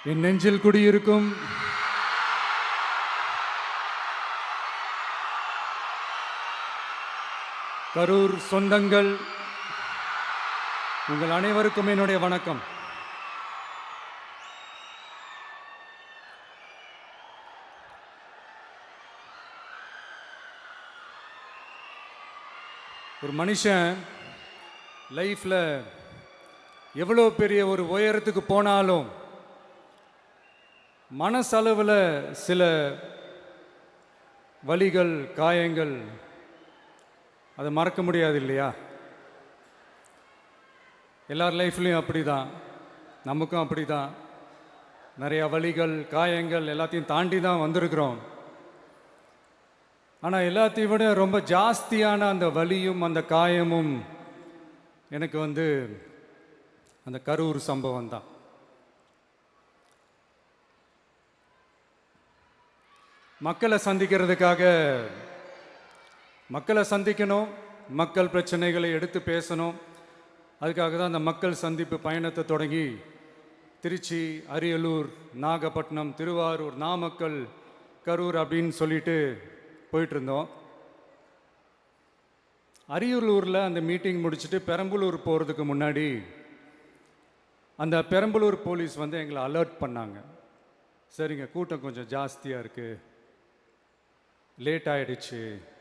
என் நெஞ்சில் குடியிருக்கும் கரூர் சொந்தங்கள், உங்கள் அனைவருக்கும் என்னுடைய வணக்கம். ஒரு மனுஷன் லைஃப்ல எவ்வளோ பெரிய ஒரு உயரத்துக்கு போனாலும் மனசளவில் சில வலிகள், காயங்கள் அதை மறக்க முடியாது இல்லையா? எல்லார் லைஃப்லையும் அப்படி தான், நமக்கும் அப்படி தான். நிறையா வலிகள், காயங்கள் எல்லாத்தையும் தாண்டி தான் வந்திருக்கிறோம். ஆனால் எல்லாத்தையும் விட ரொம்ப ஜாஸ்தியான அந்த வலியும் அந்த காயமும் எனக்கு அந்த கரூர் சம்பவம் தான். மக்களை சந்திக்கணும், மக்கள் பிரச்சனைகளை எடுத்து பேசணும். அதுக்காக தான் அந்த மக்கள் சந்திப்பு பயணத்தை தொடங்கி திருச்சி, அரியலூர், நாகப்பட்டினம், திருவாரூர், நாமக்கல், கரூர் அப்படின்னு சொல்லிட்டு போயிட்டுருந்தோம். அரியலூரில் அந்த மீட்டிங் முடிச்சுட்டு பெரம்பலூர் போகிறதுக்கு முன்னாடி அந்த பெரம்பலூர் போலீஸ் எங்களை அலர்ட் பண்ணாங்க. சரிங்க, கூட்டம் கொஞ்சம் ஜாஸ்தியாக இருக்குது, லேட் ஆகிடுச்சு,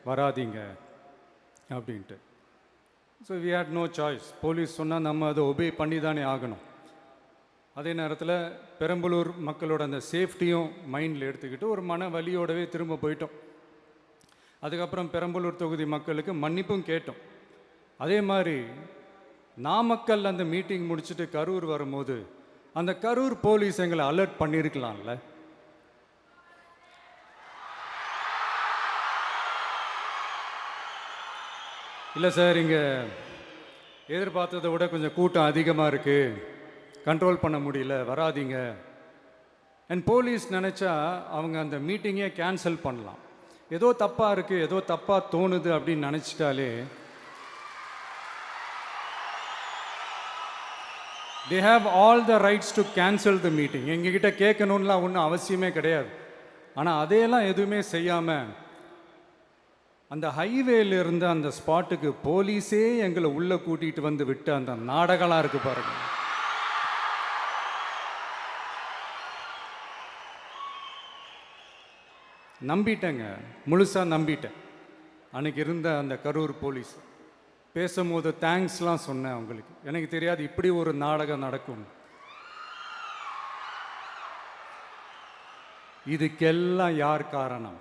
வராதிங்க அப்படின்ட்டு. So we had no choice. Police சொன்னால் நம்ம அதை ஒபே பண்ணி தானே ஆகணும். அதே நேரத்தில் பெரம்பலூர் மக்களோட அந்த சேஃப்டியும் மைண்டில் எடுத்துக்கிட்டு ஒரு மன வலியோடவே திரும்ப போயிட்டோம். அதுக்கப்புறம் பெரம்பலூர் தொகுதி மக்களுக்கு மன்னிப்பும் கேட்டோம். அதே மாதிரி நாமக்கல் அந்த மீட்டிங் முடிச்சுட்டு கரூர் வரும்போது அந்த கரூர் போலீஸ் எங்களை அலர்ட் பண்ணியிருக்கலாம்ல. இல்லை சார், இங்கே எதிர்பார்த்ததை விட கொஞ்சம் கூட்டம் அதிகமாக இருக்குது, கண்ட்ரோல் பண்ண முடியல, வராதிங்க. அண்ட் போலீஸ் நினச்சா அவங்க அந்த மீட்டிங்கே கேன்சல் பண்ணலாம். ஏதோ தப்பாக இருக்குது, ஏதோ தப்பாக தோணுது அப்படின்னு நினச்சிட்டாலே they have all the rights to cancel the meeting. எங்ககிட்ட கேட்கணும்லாம் ஒன்றும் அவசியமே கிடையாது. ஆனால் அதையெல்லாம் எதுவுமே செய்யாமல் அந்த ஹைவேல இருந்த அந்த ஸ்பாட்டுக்கு போலீஸே எங்களை உள்ளே கூட்டிகிட்டு வந்து விட்டு அந்த நாடகம்லாம் இருக்குது பாருங்க. நம்பிட்டேங்க, முழுசாக நம்பிட்டேன். அன்றைக்கி இருந்த அந்த கரூர் போலீஸ் பேசும்போது தேங்க்ஸ்லாம் சொன்னேன் அவங்களுக்கு. எனக்கு தெரியாது இப்படி ஒரு நாடகம் நடக்கும். இதுக்கெல்லாம் யார் காரணம்?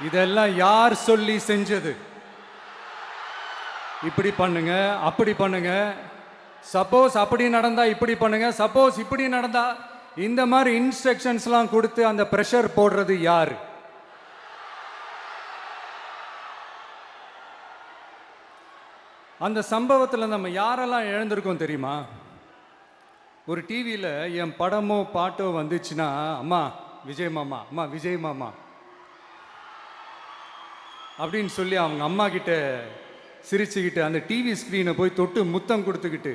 இதெல்லாம் யார் சொல்லி செஞ்சது? இப்படி பண்ணுங்க, அப்படி பண்ணுங்க, சப்போஸ் அப்படி நடந்தா இப்படி பண்ணுங்க, சப்போஸ் இப்படி நடந்தா இந்த மாதிரி இன்ஸ்ட்ரக்ஷன்ஸ்லாம் கொடுத்து அந்த ப்ரெஷர் போடுறது யார்? அந்த சம்பவத்தில் நம்ம யாரெல்லாம் இழந்திருக்கோம் தெரியுமா? ஒரு டிவியில் என் படமோ பாட்டோ வந்துச்சுன்னா, அம்மா விஜய் மாமா, அம்மா விஜய் மாமா அப்படின்னு சொல்லி அவங்க அம்மா கிட்ட சிரிச்சுக்கிட்டு அந்த டிவி ஸ்க்ரீனை போய் தொட்டு முத்தம் கொடுத்துக்கிட்டு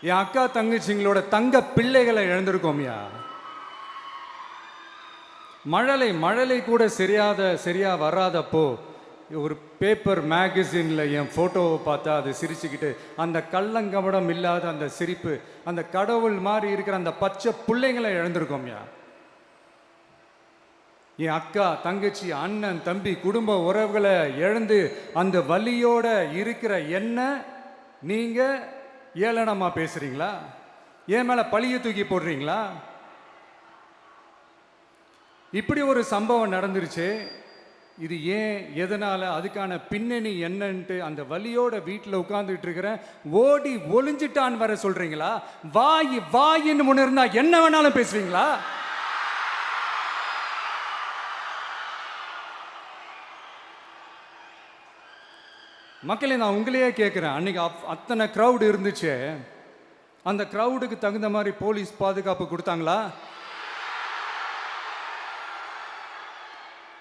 என் அக்கா தங்கச்சிங்களோட தங்க பிள்ளைகளை இழந்திருக்கோம்யா. மழலை கூட சரியா வராதப்போ ஒரு பேப்பர் மேகசினில் என் ஃபோட்டோவை பார்த்தா அது சிரிச்சுக்கிட்டு அந்த கள்ளங்கபடம் இல்லாத அந்த சிரிப்பு, அந்த கடவுள் மாதிரி இருக்கிற அந்த பச்சை பிள்ளைங்களை இழந்திருக்கோம்யா. என் அக்கா தங்கச்சி, அண்ணன், தம்பி, குடும்ப உறவுகளை இழந்து அந்த வலியோட இருக்கிற என்ன நீங்கள் ஏளனமாக பேசுகிறீங்களா? என் மேலே பழிய தூக்கி போடுறீங்களா? இப்படி ஒரு சம்பவம் நடந்துருச்சு. இது ஏன், எதனால், அதுக்கான பின்னணி என்னன்ட்டு அந்த வலியோட வீட்டில் உட்கார்ந்துட்டு இருக்கிற ஓடி ஒளிஞ்சிட்டான்னு வர சொல்கிறீங்களா? வாயின்னு முன்ன இருந்தா என்ன வேணாலும் பேசுவீங்களா? மக்களே, நான் உங்களையே கேட்குறேன், அன்றைக்கி அத்தனை க்ரௌடு இருந்துச்சு, அந்த க்ரௌடுக்கு தகுந்த மாதிரி போலீஸ் பாதுகாப்பு கொடுத்தாங்களா?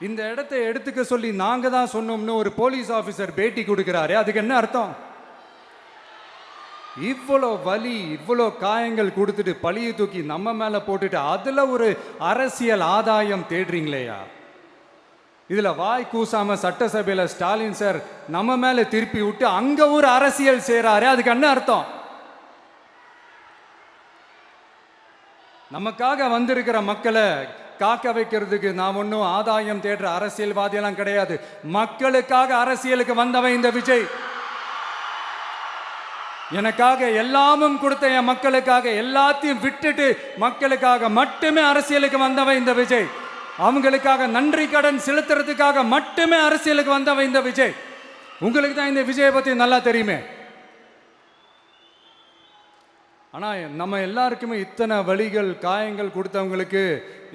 இந்த இடத்தை எடுத்துக்க சொல்லி நாங்கள் தான் சொன்னோம்னு ஒரு போலீஸ் ஆஃபீஸர் பேட்டி கொடுக்குறாரு. அதுக்கு என்ன அர்த்தம்? இவ்வளோ வலி, இவ்வளோ காயங்கள் கொடுத்துட்டு பழியை தூக்கி நம்ம மேல போட்டுட்டு அதுல ஒரு அரசியல் ஆதாயம் தேடுறீங்களேயா? இதுல வாய் கூசாம சட்டசபையில ஸ்டாலின் சார் நம்ம மேல திருப்பி விட்டு அங்க ஒரு அரசியல் செய்றாரு. அதுக்கு என்ன அர்த்தம்? நமக்காக வந்திருக்கிற மக்களை காக்க வைக்கிறதுக்கு நான் ஒன்றும் ஆதாயம் தேடுற அரசியல்வாதியெல்லாம் கிடையாது. மக்களுக்காக அரசியலுக்கு வந்தவன் இந்த விஜய். எனக்காக எல்லாமும் கொடுத்த என் மக்களுக்காக எல்லாத்தையும் விட்டுட்டு மக்களுக்காக மட்டுமே அரசியலுக்கு வந்தவன் இந்த விஜய். அவங்களுக்காக நன்றி கடன் செலுத்துறதுக்காக மட்டுமே அரசியலுக்கு வந்தவன் இந்த விஜய். உங்களுக்கு தான் இந்த விஜயை பத்தி நல்லா தெரியுமே. ஆனா நம்ம எல்லாருக்குமே இத்தனை வலிகள் காயங்கள் கொடுத்தவங்களுக்கு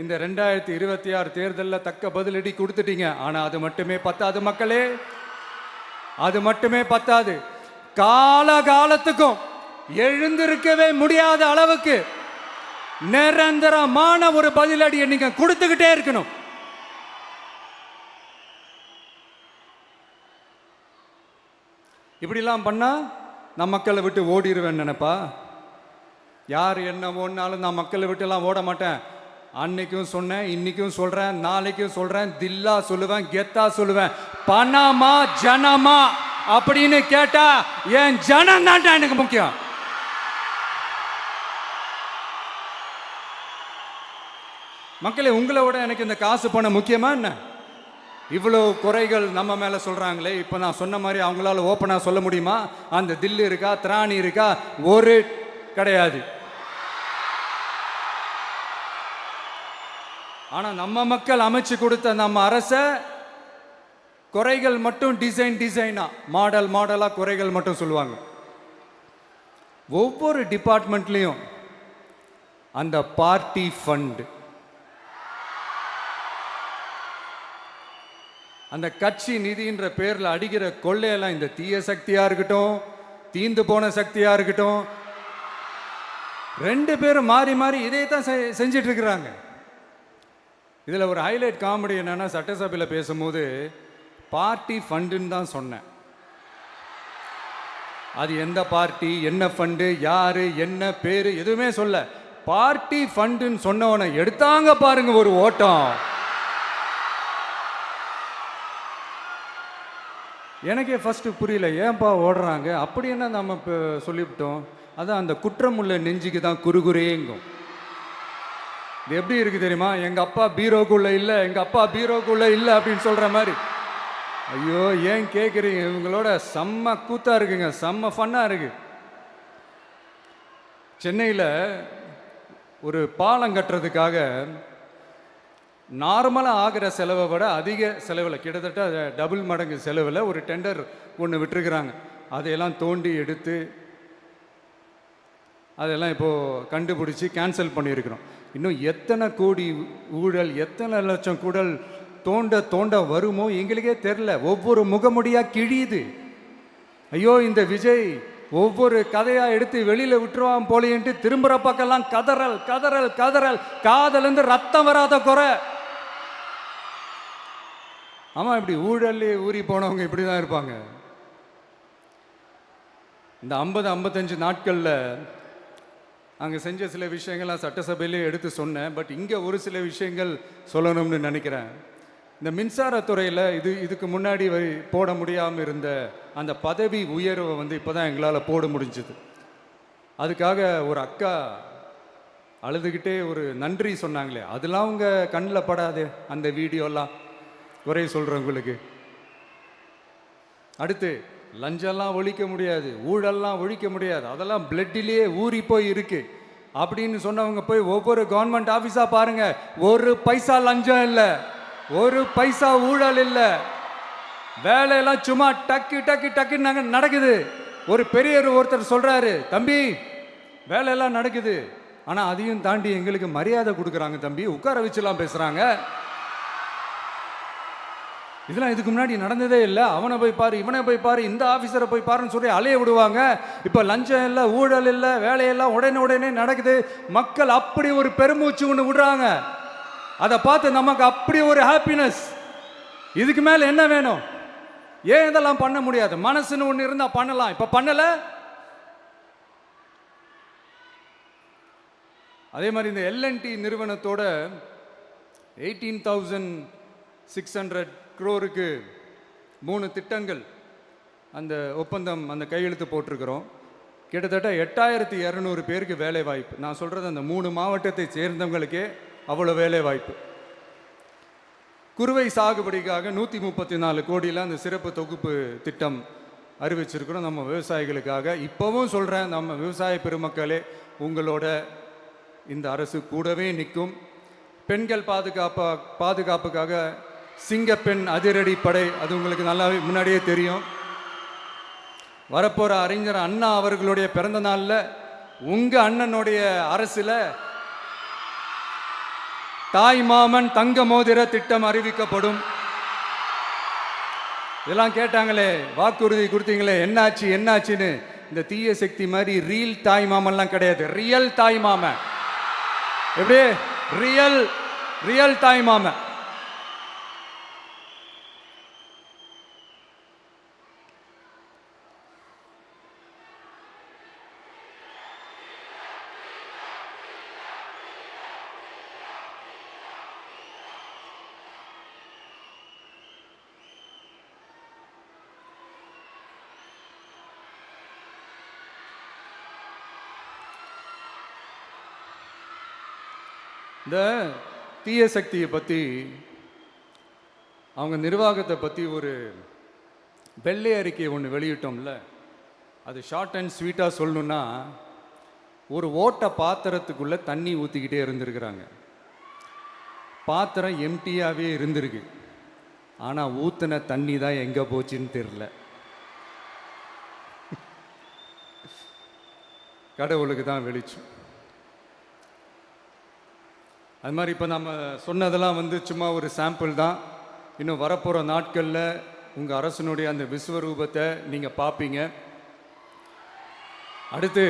இந்த 2026 தேர்தலில் தக்க பதிலடி கொடுத்துட்டீங்க. ஆனா அது மட்டுமே பத்தாது மக்களே, அது மட்டுமே பத்தாது. காலகாலத்துக்கும் எழுந்திருக்கவே முடியாத அளவுக்கு நிரந்தரமான ஒரு பதிலடியை நீங்க கொடுத்துக்கிட்டே இருக்கணும். இப்படிலாம் பண்ணா நான் மக்களை விட்டு ஓடிடுவேன் நினைப்பா? யார் என்ன ஓடினாலும் நான் மக்களை விட்டுலாம் ஓட மாட்டேன். அன்னைக்கும் சொன்னேன், இன்னைக்கும் சொல்றேன், நாளைக்கும் சொல்றேன், தில்லா சொல்லுவேன், கெத்தா சொல்லுவேன். பணமா ஜனமா அப்படின்னு கேட்டா என் ஜனம் தான்டா எனக்கு முக்கியம். மக்களே, உங்களை விட எனக்கு இந்த காசு பணம் முக்கியமா என்ன? இவ்வளோ குறைகள் நம்ம மேல சொல்றாங்களே, இப்போ நான் சொன்ன மாதிரி அவங்களால ஓப்பனா சொல்ல முடியுமா? அந்த தில்லு இருக்கா, திராணி இருக்கா? ஒரு கிடையாது. ஆனா நம்ம மக்கள் அமைச்சு கொடுத்த நம்ம அரச குறைகள் மட்டும் டிசைனா மாடல் மாடலா குறைகள் மட்டும் சொல்லுவாங்க. ஒவ்வொரு டிபார்ட்மெண்ட்லயும் அந்த பார்ட்டி ஃபண்ட், அந்த கட்சி நிதின்ற பேர்ல அடிக்கிற கொள்ளையெல்லாம் இந்த தீய சக்தியா இருக்கட்டும், தீந்து போன சக்தியா இருக்கட்டும், ரெண்டு பேரும் மாறி மாறி இதே தான் செஞ்சிட்டு இருக்கிறாங்க. இதுல ஒரு ஹைலைட் காமெடி என்னன்னா, சட்டசபையில் பேசும்போது பார்ட்டி ஃபண்டுன்னு தான் சொன்னேன். அது எந்த பார்ட்டி, என்ன ஃபண்டு, யாரு, என்ன பேரு எதுவுமே சொல்ல. பார்ட்டி ஃபண்டுன்னு சொன்னவனை எடுத்தாங்க பாருங்க ஒரு ஓட்டம். எனக்கே ஃபர்ஸ்ட் புரியல, ஏன்பா ஓடுறாங்க? அப்படி என்ன நம்ம இப்போ சொல்லிவிட்டோம். அதான் அந்த குற்றம் உள்ள நெஞ்சுக்கு தான் குறுகுறேங்கும். இது எப்படி இருக்கு தெரியுமா? எங்க அப்பா பீரோக்குள்ள இல்லை, எங்க அப்பா பீரோக்குள்ள இல்லை அப்படின்னு சொல்ற மாதிரி. ஐயோ, ஏன் கேட்குறீங்க? இவங்களோட செம்ம கூத்தா இருக்குங்க, செம்ம ஃபன்னா இருக்கு. சென்னையில் ஒரு பாலம் கட்டுறதுக்காக நார்மலாக ஆகிற செலவை விட அதிக செலவில், கிட்டத்தட்ட டபுள் மடங்கு செலவில் ஒரு டெண்டர் ஒன்று விட்டுருக்குறாங்க. அதையெல்லாம் தோண்டி எடுத்து அதெல்லாம் இப்போது கண்டுபிடிச்சி கேன்சல் பண்ணியிருக்கிறோம். இன்னும் எத்தனை கோடி ஊழல், எத்தனை லட்சம் கூடல் தோண்ட தோண்ட வருமோ எங்களுக்கே தெரில. ஒவ்வொரு முகமுடியாக கிழியுது. ஐயோ, இந்த விஜய் ஒவ்வொரு கதையாக எடுத்து வெளியில் விட்டுருவான் போலேன்ட்டு திரும்புகிற பக்கம்லாம் கதறல் கதறல் கதறல். காதலேருந்து ரத்தம் வராத குறை. ஆமாம், இப்படி ஊழல்லே ஊறி போனவங்க இப்படி தான் இருப்பாங்க. இந்த 50-55 நாட்களில் அங்கே செஞ்ச சில விஷயங்கள்லாம் சட்டசபையிலே எடுத்து சொன்னேன். பட் இங்கே ஒரு சில விஷயங்கள் சொல்லணும்னு நினைக்கிறேன். இந்த மின்சாரத்துறையில் இதுக்கு முன்னாடி போட முடியாமல் இருந்த அந்த பதவி உயர்வை வந்து இப்போ தான் எங்களால் போட முடிஞ்சுது. அதுக்காக ஒரு அக்கா அழுதுகிட்டே ஒரு நன்றி சொன்னாங்களே, அதெல்லாம் அவங்க கண்ணில் படாது அந்த வீடியோலாம். குறை சொல்கிறவங்களுக்கு. அடுத்து லஞ்சம்லாம் ஒழிக்க முடியாது, ஊழல்லாம் ஒழிக்க முடியாது, அதெல்லாம் பிளட்டிலேயே ஊறி போய் இருக்கு அப்படின்னு சொன்னவங்க போய் ஒவ்வொரு கவர்மெண்ட் ஆஃபீஸாக பாருங்க. ஒரு பைசா லஞ்சம் இல்லை, ஒரு பைசா ஊழல் இல்லை. வேலையெல்லாம் சும்மா டக்கு டக்கு டக்குன்னு நடக்குது. ஒரு பெரியவர் ஒருத்தர் சொல்றாரு, தம்பி வேலையெல்லாம் நடக்குது, ஆனால் அதையும் தாண்டி எங்களுக்கு மரியாதை கொடுக்குறாங்க தம்பி, உட்கார வச்சுலாம் பேசுகிறாங்க. இதெல்லாம் இதுக்கு முன்னாடி நடந்ததே இல்லை. அவனை போய் பாரு, இவனை போய் பாரு, இந்த ஆஃபீஸரை போய் பாருன்னு சொல்லி அலைய விடுவாங்க. இப்போ லஞ்சம் இல்லை, ஊழல் இல்லை, வேலையெல்லாம் உடனே நடக்குது. மக்கள் அப்படி ஒரு பெருமூச்சு ஒன்று விடுறாங்க. அதை பார்த்து நமக்கு அப்படி ஒரு ஹாப்பினஸ். இதுக்கு மேலே என்ன வேணும்? ஏன் இதெல்லாம் பண்ண முடியாது? மனசுன்னு ஒன்று இருந்தால் பண்ணலாம். இப்போ பண்ணலை. அதே மாதிரி இந்த எல்என்டி நிறுவனத்தோட 18,600 crore-க்கு 3 திட்டங்கள் அந்த ஒப்பந்தம் அந்த கையெழுத்து போட்டிருக்கிறோம். கிட்டத்தட்ட 8,200 பேருக்கு வேலை வாய்ப்பு. நான் சொல்கிறது அந்த 3 மாவட்டத்தை சேர்ந்தவங்களுக்கே அவ்வளோ வேலை வாய்ப்பு. குறுவை சாகுபடிக்காக 134 கோடியில் அந்த சிறப்பு தொகுப்பு திட்டம் அறிவிச்சிருக்கிறோம் நம்ம விவசாயிகளுக்காக. இப்போவும் சொல்கிறேன், நம்ம விவசாய பெருமக்களே, உங்களோட இந்த அரசு கூடவே நிற்கும். பெண்கள் பாதுகாப்புக்காக சிங்கப்பெண் அதிரடி படை, அது உங்களுக்கு நல்லா முன்னாடியே தெரியும். வரப்போகிற அறிஞர் அண்ணா அவர்களுடைய பிறந்த நாளில் உங்கள் அண்ணனுடைய அரசில் தாய் மாமன் தங்க மோதிர திட்டம் அறிவிக்கப்படும். இதெல்லாம் கேட்டாங்களே, வாக்குறுதி கொடுத்தீங்களே, என்னாச்சு என்னாச்சுன்னு. இந்த தீய சக்தி மாதிரி ரியல் தாய் மாமன்லாம் கிடையாது, ரியல் தாய் மாமன். எப்படி ரியல் தாய் மாமன். இந்த தீய சக்தியை பற்றி, அவங்க நிர்வாகத்தை பற்றி ஒரு வெள்ளை அறிக்கை ஒன்று வெளியிட்டோம்ல, அது ஷார்ட் அண்ட் ஸ்வீட்டாக சொல்லணுன்னா, ஒரு ஓட்ட பாத்திரத்துக்குள்ளே தண்ணி ஊற்றிக்கிட்டே இருந்திருக்கிறாங்க. பாத்திரம் எம்டியாகவே இருந்திருக்கு, ஆனால் ஊற்றின தண்ணி தான் எங்கே போச்சுன்னு தெரில. கடவுளுக்கு தான் வெளிச்சம். அது மாதிரி இப்போ நம்ம சொன்னதெல்லாம் சும்மா ஒரு சாம்பிள் தான். இன்னும் வரப்போகிற நாட்களில் உங்கள் அரசனுடைய அந்த விஸ்வரூபத்தை நீங்கள் பார்ப்பீங்க. அடுத்து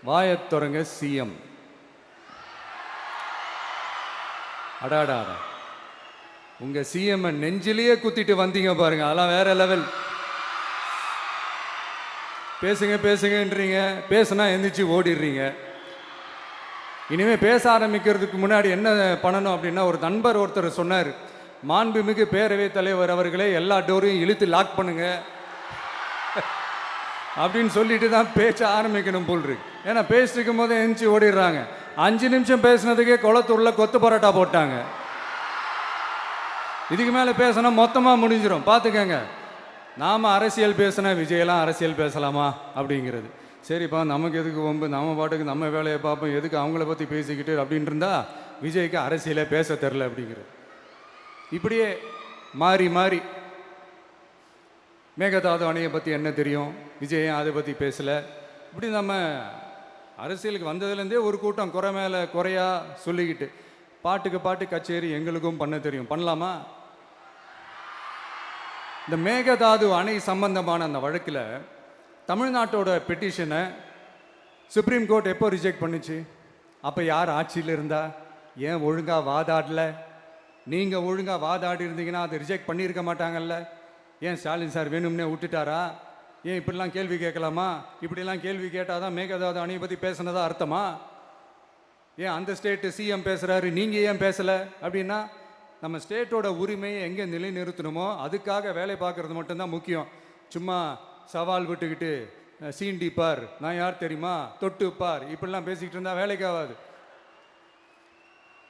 வாயத்துறங்க சிஎம். அடாடா, உங்கள் சிஎம் நெஞ்சிலேயே குத்திட்டு வந்தீங்க பாருங்க, அதெல்லாம் வேற லெவல். பேசுங்க பேசுங்கன்றீங்க, பேசுனா எந்திரிச்சு ஓடிடுறீங்க. இனிமேல் பேச ஆரம்பிக்கிறதுக்கு முன்னாடி என்ன பண்ணணும் அப்படின்னா, ஒரு நண்பர் ஒருத்தர் சொன்னார், மாண்புமிகு பேரவைத் தலைவர் அவர்களே, எல்லா டோரையும் இழுத்து லாக் பண்ணுங்க அப்படின்னு சொல்லிட்டு தான் பேச ஆரம்பிக்கணும் போல் இருக்கு. ஏன்னா பேசிருக்கும் போது எந்திரிச்சு ஓடிடுறாங்க. 5 நிமிஷம் பேசுனதுக்கே குளத்தூரில் கொத்து பரோட்டா போட்டாங்க. இதுக்கு மேலே பேசினா மொத்தமாக முடிஞ்சிடும், பார்த்துக்கங்க. நாம் அரசியல் பேசினா விஜயெல்லாம் அரசியல் பேசலாமா அப்படிங்கிறது. சரிப்பா, நமக்கு எதுக்கு வம்பு, நம்ம பாட்டுக்கு நம்ம வேலையை பார்ப்போம், எதுக்கு அவங்கள பற்றி பேசிக்கிட்டு அப்படின்னு இருந்தால் விஜய்க்கு அரசியலே பேச தெரில அப்படிங்கிறது. இப்படியே மாறி மாறி மேகதாது அணையை பற்றி என்ன தெரியும், விஜய் அதை பற்றி பேசலை. இப்படி நம்ம அரசியலுக்கு வந்ததுலேருந்தே ஒரு கூட்டம் குறை மேலே குறையா சொல்லிக்கிட்டு, பாட்டுக்கு பாட்டு கச்சேரி எங்களுக்கும் பண்ண தெரியும், பண்ணலாமா? இந்த மேகதாது அணை சம்பந்தமான அந்த வழக்கில் தமிழ்நாட்டோட பெட்டிஷனை சுப்ரீம் கோர்ட் எப்போ ரிஜெக்ட் பண்ணுச்சு? அப்போ யார் ஆட்சியில் இருந்தா? ஏன் ஒழுங்காக வாதாடல? நீங்கள் ஒழுங்காக வாதாடி இருந்தீங்கன்னா அதை ரிஜெக்ட் பண்ணியிருக்க மாட்டாங்கல்ல. ஏன் ஸ்டாலின் சார் வேணும்னே விட்டுட்டாரா? ஏன் இப்படிலாம் கேள்வி கேட்கலாமா? இப்படிலாம் கேள்வி கேட்டால் தான் மேகதாது அணையை பற்றி பேசுனதா அர்த்தமா? ஏன் அந்த ஸ்டேட்டு சிஎம் பேசுகிறாரு, நீங்கள் ஏன் பேசலை அப்படின்னா, நம்ம ஸ்டேட்டோட உரிமையை எங்கே நிலைநிறுத்தணுமோ அதுக்காக வேலை பார்க்குறது மட்டும்தான் முக்கியம். சும்மா சவால் விட்டுக்கிட்டு சீண்டிப்பார், நான் யார் தெரியுமா, தொட்டுப்பார், இப்படிலாம் பேசிக்கிட்டு இருந்தால் வேலைக்கு ஆகாது.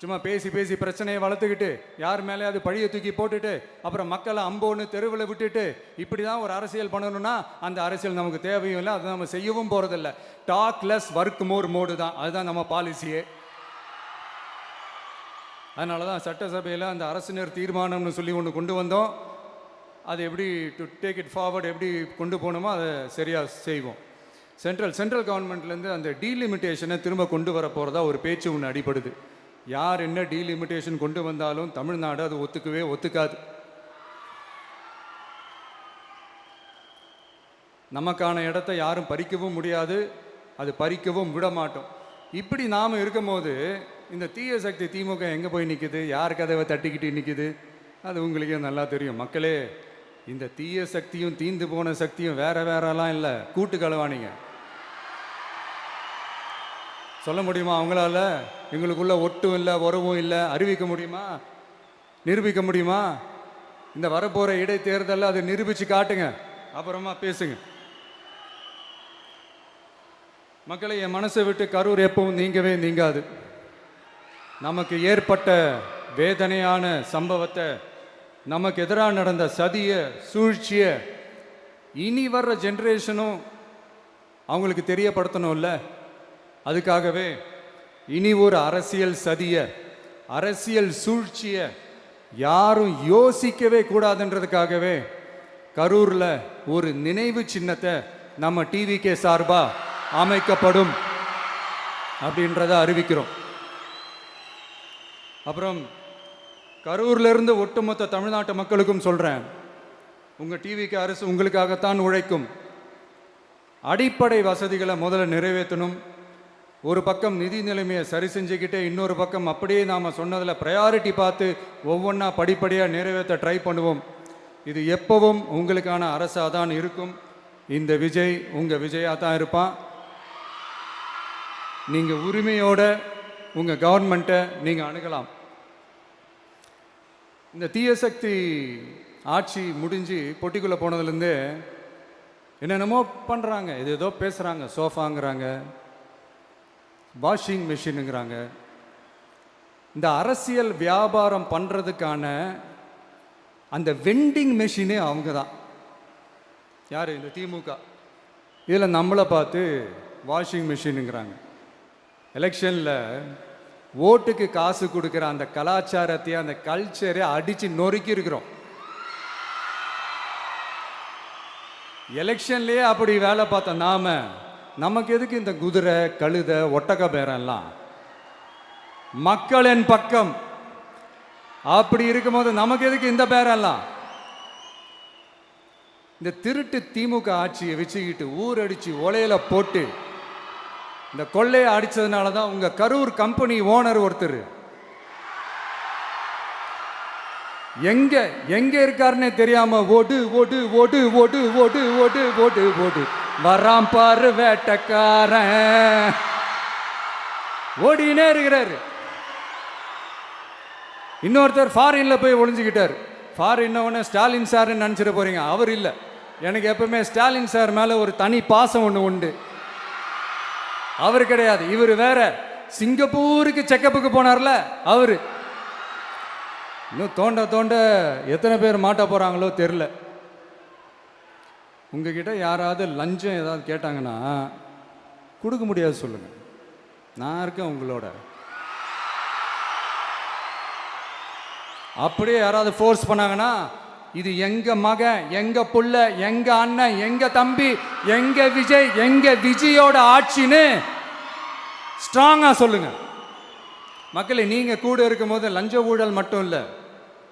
சும்மா பேசி பேசி பிரச்சனையை வளர்த்துக்கிட்டு யார் மேலே அது பழியை தூக்கி போட்டுட்டு அப்புறம் மக்களை அம்போன்னு தெருவில் விட்டுட்டு இப்படி தான் ஒரு அரசியல் பண்ணணும்னா அந்த அரசியல் நமக்கு தேவையும் இல்லை, அதை நம்ம செய்யவும் போகிறதில்ல. Talk less work more mode தான், அதுதான் நம்ம பாலிசியே. அதனால தான் சட்டசபையில் அந்த அரசினர் தீர்மானம்னு சொல்லி ஒன்று கொண்டு வந்தோம். அது எப்படி டு டேக் இட் ஃபார்வர்ட், எப்படி கொண்டு போகணுமோ அதை சரியாக செய்வோம். சென்ட்ரல் கவர்மெண்ட்லேருந்து அந்த டீலிமிட்டேஷனை திரும்ப கொண்டு வர போகிறதா ஒரு பேச்சு ஒன்று அடிபடுது. யார் என்ன டீலிமிட்டேஷன் கொண்டு வந்தாலும் தமிழ்நாடு அது ஒத்துக்காது. நமக்கான இடத்த யாரும் பறிக்கவும் முடியாது, அது பறிக்கவும் விட மாட்டோம். இப்படி நாம் இருக்கும்போது இந்த தீய சக்தி திமுக எங்கே போய் நிற்குது, யார் கதவை தட்டிக்கிட்டு நிற்குது, அது உங்களுக்கே நல்லா தெரியும். மக்களே, இந்த தீய சக்தியும் தீந்து போன சக்தியும் வேறலாம் இல்லை, கூட்டு களவாணிங்க. சொல்ல முடியுமா அவங்களால? எங்களுக்குள்ள ஒட்டும் இல்லை, உறவும் இல்லை, அறிவிக்க முடியுமா? நிரூபிக்க முடியுமா? இந்த வரப்போகிற இடைத்தேர்தலில் அதை நிரூபித்து காட்டுங்க, அப்புறமா பேசுங்க. மக்களை, என் மனசை விட்டு கரூர் எப்பவும் நீங்கவே நீங்காது. நமக்கு ஏற்பட்ட வேதனையான சம்பவத்தை, நமக்கு எதிராக நடந்த சதிய சூழ்ச்சிய இனி வர்ற ஜென்ரேஷனும் அவங்களுக்கு தெரியப்படுத்தணும்ல. அதுக்காகவே இனி ஒரு அரசியல் சதிய, அரசியல் சூழ்ச்சிய யாரும் யோசிக்கவே கூடாதுன்றதுக்காகவே கரூர்ல ஒரு நினைவு சின்னத்தை நம்ம டிவிகே சார்பா அமைக்கப்படும் அப்படின்றத அறிவிக்கிறோம். அப்புறம் கரூர்ல இருந்து ஒட்டுமொத்த தமிழ்நாட்டு மக்களுக்கும் சொல்றேன், உங்க டிவிக்கு அரசு உங்களுக்காகத்தான் உழைக்கும். அடிப்படை வசதிகளை முதல்ல நிறைவேற்றணும். ஒரு பக்கம் நிதி நிலைமையை சரி செஞ்சுக்கிட்டே, இன்னொரு பக்கம் அப்படியே நாம் சொன்னதில் ப்ரையாரிட்டி பார்த்து ஒவ்வொன்றா படிப்படியாக நிறைவேற்ற ட்ரை பண்ணுவோம். இது எப்பவும் உங்களுக்கான அரசாக தான் இருக்கும். இந்த விஜய் உங்கள் விஜயாக தான் இருப்பான். நீங்கள் உரிமையோட உங்கள் கவர்மெண்ட்டை நீங்கள் அணுகலாம். இந்த தீய சக்தி ஆட்சி முடிஞ்சு பொட்டிக்குள்ளே போனதுலேருந்து என்னென்னமோ பண்ணுறாங்க, இது ஏதோ பேசுகிறாங்க, சோஃபாங்கிறாங்க, வாஷிங் மிஷினுங்கிறாங்க. இந்த அரசியல் வியாபாரம் பண்ணுறதுக்கான அந்த வெண்டிங் மெஷினே அவங்க தான். யார்? இந்த திமுக. இதில் நம்மளை பார்த்து வாஷிங் மிஷினுங்கிறாங்க. எலெக்ஷனில் ஓட்டுக்கு காசு கொடுக்குற அந்த கலாச்சாரத்தையே, அந்த கல்ச்சரை அடித்து நொறுக்கி இருக்கிறோம். எலெக்ஷன்லேயே அப்படி வேலை பார்த்த நமக்கு எதுக்கு இந்த குதிரை, கழுதை, ஒட்டக பேரெல்லாம்? மக்களின் பக்கம் அப்படி இருக்கும்போது நமக்கு எதுக்கு இந்த பேரெல்லாம்? இந்த திருட்டு திமுக ஆட்சியை வச்சுக்கிட்டு ஊரடிச்சு ஒலையில போட்டு இந்த கொள்ளையை அடிச்சதுனால தான் உங்க கரூர் கம்பெனி ஓனர் ஒருத்தர் எங்க எங்க இருக்காருன்னே தெரியாம ஓடு ஓடு ஓடு ஓடு ஓடு ஓடு ஓடு ஓடு வராம் பாரு வேட்டக்காரன் ஓடினே இருக்கிறாரு. இன்னொருத்தர் ஃபாரின்ல போய் ஒளிஞ்சுக்கிட்டார். ஃபாரின் ஸ்டாலின் சார்ன்னு நினச்சிட போறீங்க, அவர் இல்லை. எனக்கு எப்பவுமே ஸ்டாலின் சார் மேல ஒரு தனி பாசம் ஒன்று உண்டு. அவர் கிடையாது, இவர் வேற. சிங்கப்பூருக்கு செக்கப்புக்கு போனார்ல அவரு. இன்னும் தோண்ட தோண்ட எத்தனை பேர் மாட்ட போறாங்களோ தெரில. உங்ககிட்ட யாராவது லஞ்சம் ஏதாவது கேட்டாங்கன்னா கொடுக்க முடியாது சொல்லுங்க, நான் இருக்கேன் உங்களோட. அப்படியே யாராவது ஃபோர்ஸ் பண்ணாங்கன்னா இது எங்க மகன், எங்க புள்ள, எங்க அண்ணன், எங்க தம்பி, எங்க விஜய், எங்க விஜயோட ஆட்சின்னு ஸ்ட்ராங்கா சொல்லுங்க. மக்களை, நீங்க கூட இருக்கும் போது லஞ்ச ஊழல் மட்டும் இல்லை,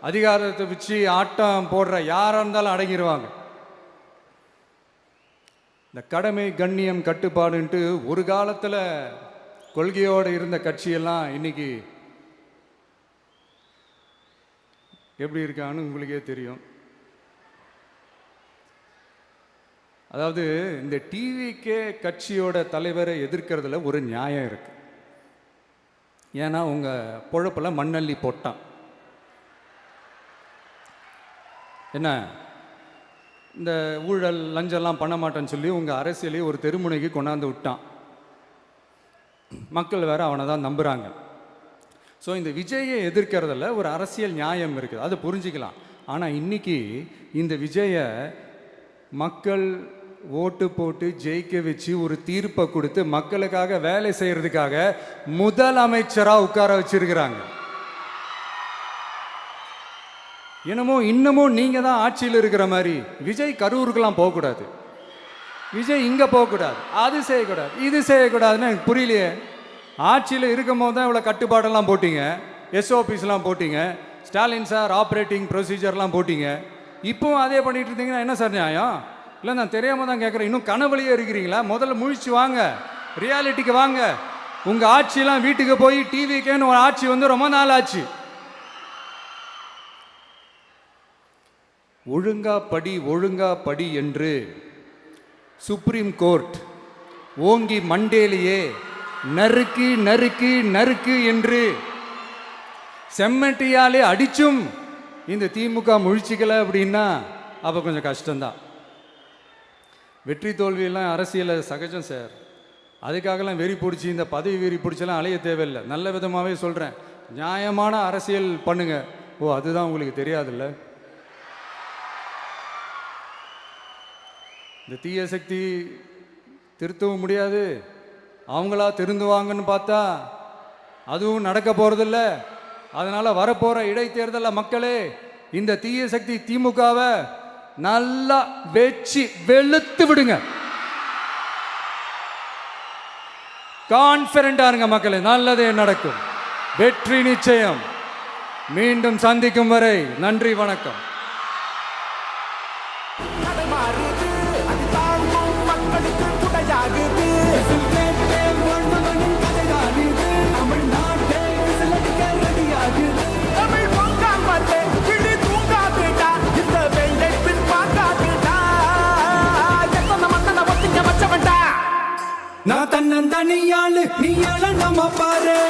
அதிகாரத்தை வச்சு ஆட்டம் போடுற யாரா இருந்தாலும் அடங்கிடுவாங்க. இந்த கடமை, கண்ணியம், கட்டுப்பாடுன்ட்டு ஒரு காலத்துல கொள்கையோடு இருந்த கட்சியெல்லாம் இன்னைக்கு எப்படி இருக்கான்னு உங்களுக்கே தெரியும். அதாவது இந்த டிவிகே கட்சியோட தலைவரை எதிர்க்கிறதுல ஒரு நியாயம் இருக்கு. ஏன்னா உங்க பொழப்புல மண்ணள்ளி போட்டான். என்ன, இந்த ஊழல் லஞ்சம்லாம் பண்ண மாட்டேன்னு சொல்லி உங்க அரசியலையே ஒரு தெருமுனைக்கு கொண்டாந்து விட்டான். மக்கள் வேற அவனை தான் நம்புறாங்க. ஸோ இந்த விஜயை எதிர்க்கிறதுல ஒரு அரசியல் நியாயம் இருக்குது, அதை புரிஞ்சுக்கலாம். ஆனால் இன்னைக்கு இந்த விஜயை மக்கள் ஓட்டு போட்டு ஜெயிக்க வச்சு ஒரு தீர்ப்பை கொடுத்து மக்களுக்காக வேலை செய்யறதுக்காக முதலமைச்சராக உட்கார வச்சிருக்கிறாங்க. என்னமோ இன்னமும் நீங்க தான் ஆட்சியில் இருக்கிற மாதிரி. விஜய் கரூருக்கெல்லாம் போகக்கூடாது, விஜய் இங்கே போகக்கூடாது, அது செய்யக்கூடாது, இது செய்யக்கூடாதுன்னு எனக்கு புரியலையே. ஆட்சியில் இருக்கும் போது தான் இவ்வளோ கட்டுப்பாடெல்லாம் போட்டிங்க, எஸ்ஓபிஸ்லாம் போட்டிங்க, ஸ்டாலின் சார் ஆப்ரேட்டிங் ப்ரொசீஜர்லாம் போட்டிங்க. இப்போவும் அதே பண்ணிட்டு இருந்தீங்கன்னா என்ன சார் நியாயம்? இல்லை, நான் தெரியாமல் தான் கேட்குறேன். இன்னும் கனவுலையே இருக்கிறீங்களா? முதல்ல முழிச்சு வாங்க, ரியாலிட்டிக்கு வாங்க. உங்கள் ஆட்சியெல்லாம் வீட்டுக்கு போய் டிவிக்கேன்னு ஒரு ஆட்சி வந்து ரொம்ப நாள் ஆச்சு. ஒழுங்கா படி என்று சுப்ரீம் கோர்ட் ஓங்கி மண்டேலியே நறுக்கு நறுக்கு நறுக்கு என்று செம்மட்டியாலே அடிச்சும் இந்த திமுக முழிச்சிக்கல அப்படின்னா அப்போ கொஞ்சம் கஷ்டம்தான். வெற்றி தோல்வியெல்லாம் அரசியலில் சகஜம் சார். அதுக்காகலாம் வெறி பிடிச்சி இந்த பதவி வெறி பிடிச்செல்லாம் அலைய தேவையில்லை. நல்ல விதமாகவே சொல்கிறேன், நியாயமான அரசியல் பண்ணுங்க. ஓ, அதுதான் உங்களுக்கு தெரியாதுல்ல. இந்த தீய சக்தி திருத்தவும் முடியாது, அவங்களா திருந்துவாங்கன்னு பார்த்தா அதுவும் நடக்க போகிறதில்ல. அதனால் வரப்போகிற இடைத்தேர்தலில் மக்களே இந்த தீய சக்தி திமுகவை நல்லா வெச்சு வெளுத்து விடுங்க. கான்ஃபிடண்டா இருங்க மக்களே, நல்லதே நடக்கும், வெற்றி நிச்சயம். மீண்டும் சந்திக்கும் வரை நன்றி, வணக்கம். நான் தன்னந்தனியாளு, நீ நம்ம பாரு.